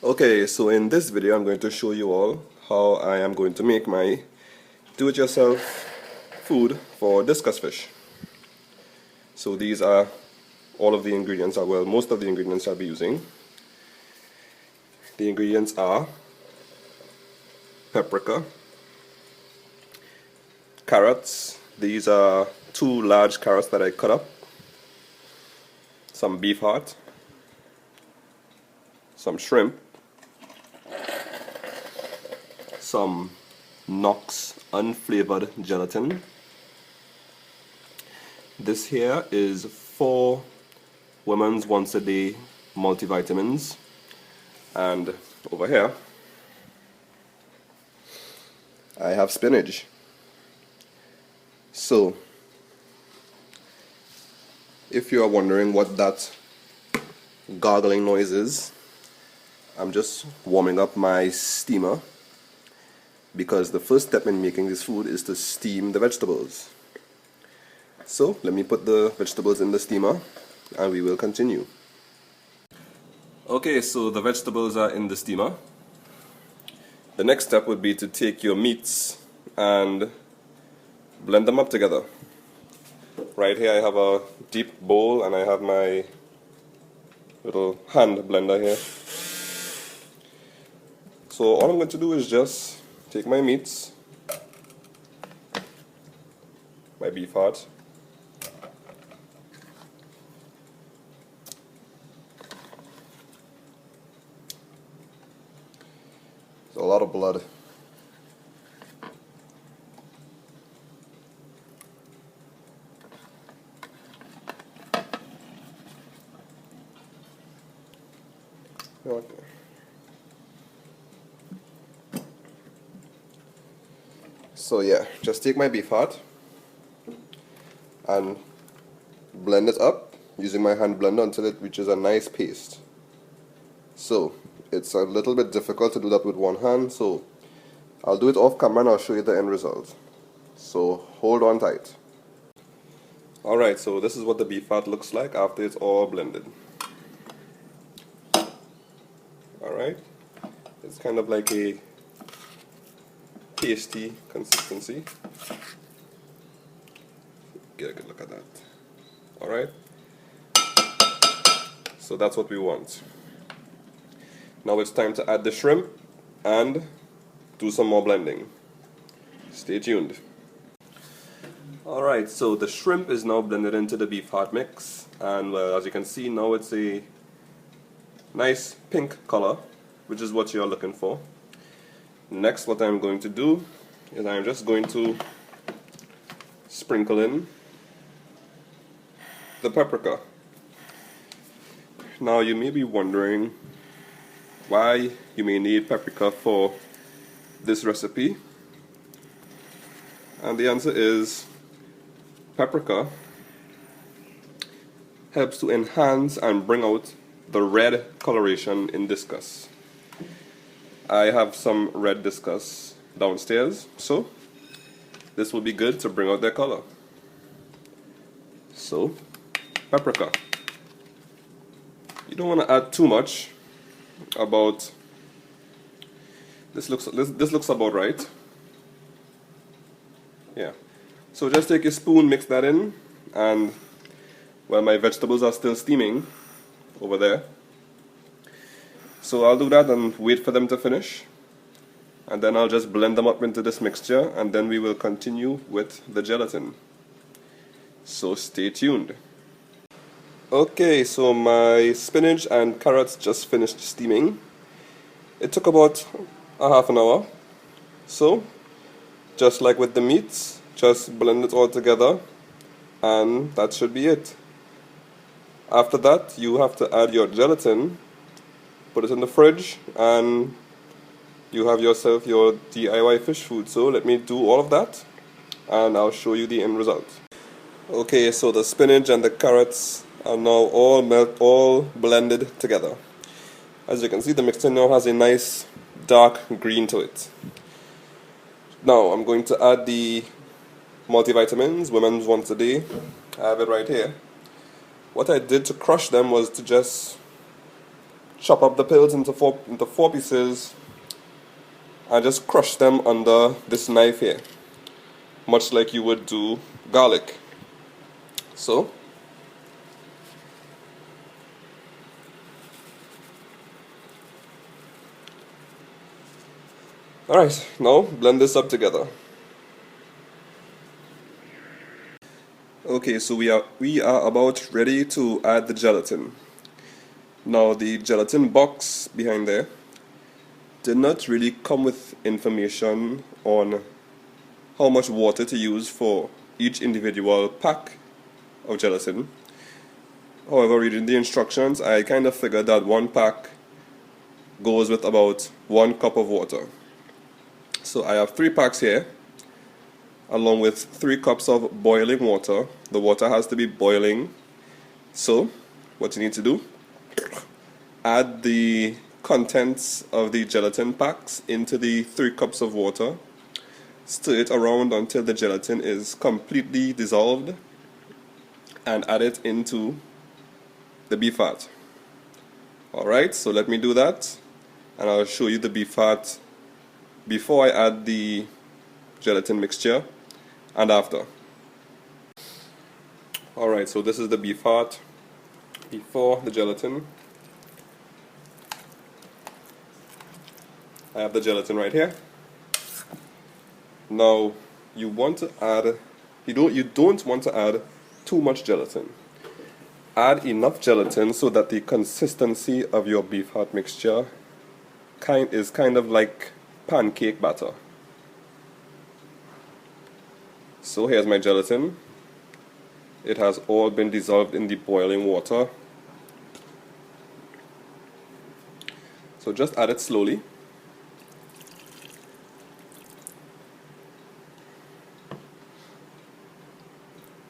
Okay, so in this video I'm going to show you all how I am going to make my do-it-yourself food for discus fish. So these are all of the ingredients, well, most of the ingredients I'll be using. The ingredients are paprika, carrots, these are 2 large carrots that I cut up, some beefheart, some shrimp, some Knox unflavored gelatin. This here is 4 women's once a day multivitamins, and over here I have spinach. So if you are wondering what that gargling noise is, I'm just warming up my steamer, because the first step in making this food is to steam the vegetables. So let me put the vegetables in the steamer and we will continue. Okay, so the vegetables are in the steamer. The next step would be to take your meats and blend them up together. Right here I have a deep bowl and I have my little hand blender here. So all I'm going to do is just take my meats, my beef heart, there's a lot of blood. Okay. So yeah, just take my beef heart and blend it up using my hand blender until it reaches a nice paste. So it's a little bit difficult to do that with one hand, so I'll do it off camera and I'll show you the end result. So hold on tight. Alright, so this is what the beef heart looks like after it's all blended. Alright, it's kind of like a pasty consistency. Get a good look at that. Alright, so that's what we want. Now it's time to add the shrimp and do some more blending. Stay tuned. Alright, so the shrimp is now blended into the beef heart mix, and well, as you can see now it's a nice pink color, which is what you're looking for. Next, what I'm going to do is I'm just going to sprinkle in the paprika. Now you may be wondering why you may need paprika for this recipe, and the answer is paprika helps to enhance and bring out the red coloration in discus. I have some red discus downstairs, so this will be good to bring out their color. So, paprika. You don't want to add too much. About this looks about right. Yeah. So just take a spoon, mix that in, and well, my vegetables are still steaming over there. So I'll do that and wait for them to finish, and then I'll just blend them up into this mixture, and then we will continue with the gelatin. So stay tuned. Okay, so my spinach and carrots just finished steaming. It took about a half an hour. So just like with the meats, just blend it all together and that should be it. After that, you have to add your gelatin, put it in the fridge, and you have yourself your DIY fish food. So let me do all of that and I'll show you the end result. Okay, so the spinach and the carrots are now all blended together. As you can see, the mixture now has a nice dark green to it. Now I'm going to add the multivitamins, women's once a day. I have it right here. What I did to crush them was to just chop up the pills into four pieces and just crush them under this knife here, much like you would do garlic. So alright, now blend this up together. Okay, so we are about ready to add the gelatin. Now the gelatin box behind there did not really come with information on how much water to use for each individual pack of gelatin. However, reading the instructions, I kind of figured that one pack goes with about 1 cup of water. So I have 3 packs here, along with 3 cups of boiling water. The water has to be boiling. So what you need to do, add the contents of the gelatin packs into the 3 cups of water. Stir it around until the gelatin is completely dissolved, and add it into the Beefheart. Alright, so let me do that, and I'll show you the Beefheart before I add the gelatin mixture and after. Alright, so this is the Beefheart before the gelatin. I have the gelatin right here. Now you want to add, you don't want to add too much gelatin. Add enough gelatin so that the consistency of your Beefheart mixture is kind of like pancake batter. So here's my gelatin. It has all been dissolved in the boiling water. So just add it slowly.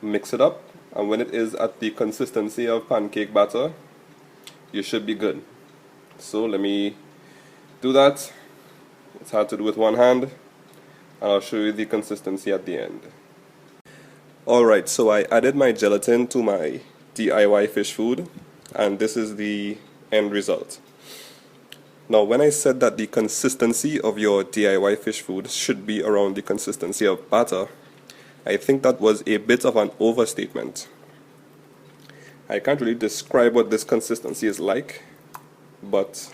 Mix it up, and when it is at the consistency of pancake batter, you should be good. So let me do that. It's hard to do with one hand, and I'll show you the consistency at the end. Alright, so I added my gelatin to my DIY fish food, and this is the end result. Now, when I said that the consistency of your DIY fish food should be around the consistency of batter, I think that was a bit of an overstatement. I can't really describe what this consistency is like, but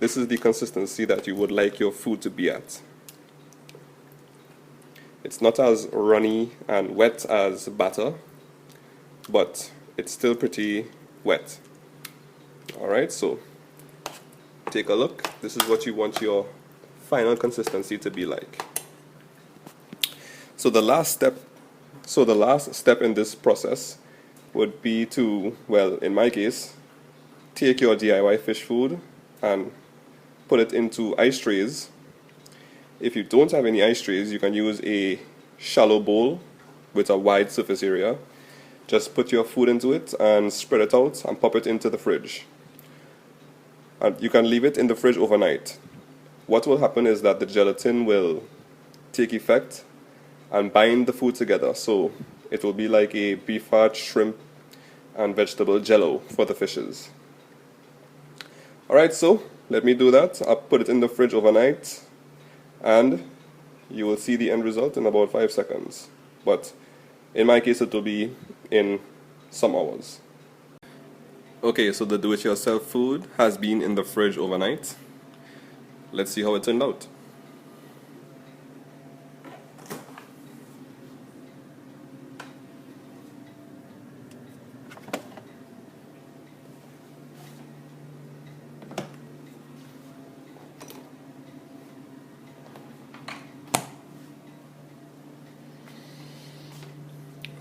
this is the consistency that you would like your food to be at. It's not as runny and wet as batter, but it's still pretty wet. Alright, so take a look. This is what you want your final consistency to be like. So the last step in this process would be to, well, in my case, take your DIY fish food and put it into ice trays. If you don't have any ice trays, you can use a shallow bowl with a wide surface area. Just put your food into it and spread it out and pop it into the fridge. And you can leave it in the fridge overnight. What will happen is that the gelatin will take effect and bind the food together, so it will be like a Beefheart shrimp and vegetable jello for the fishes. Alright, so let me do that. I'll put it in the fridge overnight, and you will see the end result in about 5 seconds. But in my case, it will be in some hours. Okay, so the do-it-yourself food has been in the fridge overnight. Let's see how it turned out.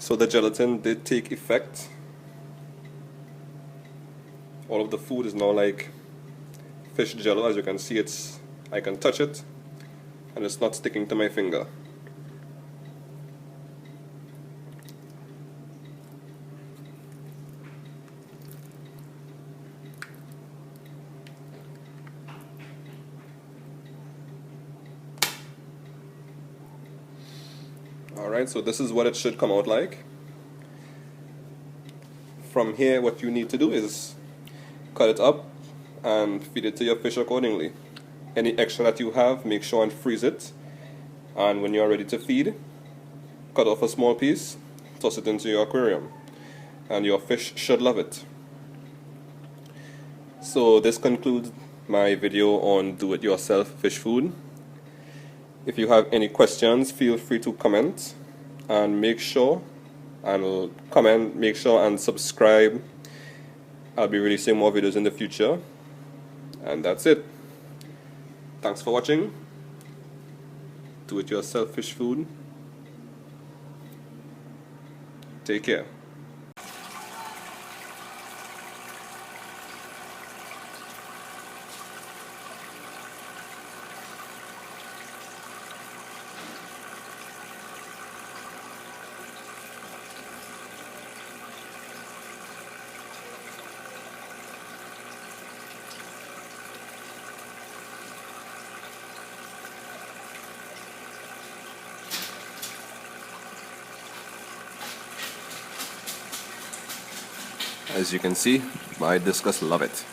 So the gelatin did take effect. All of the food is now like fish jello. As you can see, I can touch it and it's not sticking to my finger. Alright, so this is what it should come out like. From here, what you need to do is cut it up and feed it to your fish accordingly. Any extra that you have, make sure and freeze it, and when you're ready to feed, cut off a small piece, toss it into your aquarium, and your fish should love it. So this concludes my video on do-it-yourself fish food. If you have any questions, feel free to comment, and make sure and subscribe. I'll be releasing more videos in the future. And that's it. Thanks for watching. Do-it-yourself fish food. Take care. As you can see, my Discus love it.